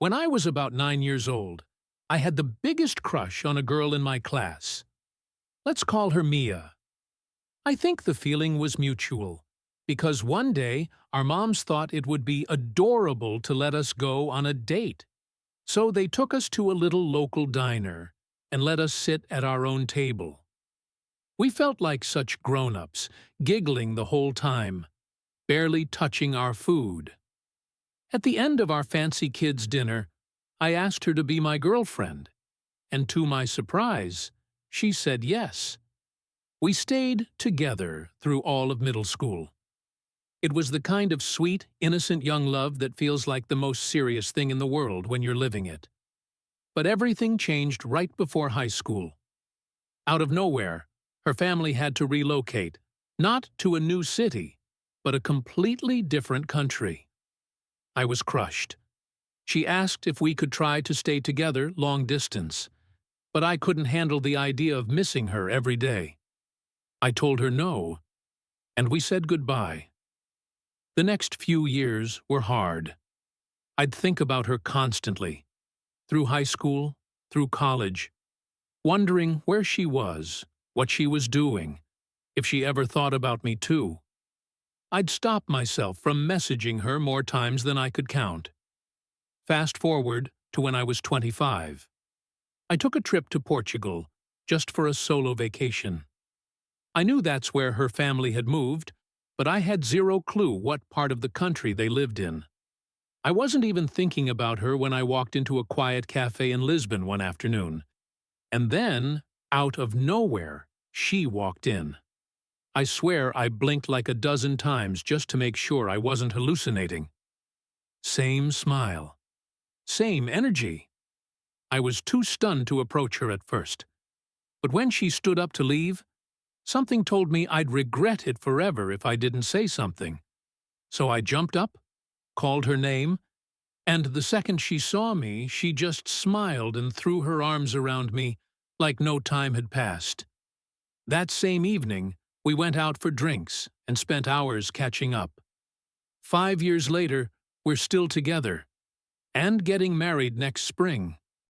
When I was about 9 years old, I had the biggest crush on a girl in my class. Let's call her Mia. I think the feeling was mutual, because one day our moms thought it would be adorable to let us go on a date. So they took us to a little local diner and let us sit at our own table. We felt like such grown-ups, giggling the whole time, barely touching our food. At the end of our fancy kids' dinner, I asked her to be my girlfriend, and to my surprise, she said yes. We stayed together through all of middle school. It was the kind of sweet, innocent young love that feels like the most serious thing in the world when you're living it. But everything changed right before high school. Out of nowhere, her family had to relocate, not to a new city, but a completely different country. I was crushed. She asked if we could try to stay together long distance, but I couldn't handle the idea of missing her every day. I told her no, and we said goodbye. The next few years were hard. I'd think about her constantly, through high school, through college, wondering where she was, what she was doing, if she ever thought about me too. I'd stop myself from messaging her more times than I could count. Fast forward to when I was 25. I took a trip to Portugal, just for a solo vacation. I knew that's where her family had moved, but I had zero clue what part of the country they lived in. I wasn't even thinking about her when I walked into a quiet cafe in Lisbon one afternoon. And then, out of nowhere, she walked in. I swear I blinked like a dozen times just to make sure I wasn't hallucinating. Same smile. Same energy. I was too stunned to approach her at first. But when she stood up to leave, something told me I'd regret it forever if I didn't say something. So I jumped up, called her name, and the second she saw me, she just smiled and threw her arms around me like no time had passed. That same evening, we went out for drinks and spent hours catching up. 5 years later, we're still together, and getting married next spring.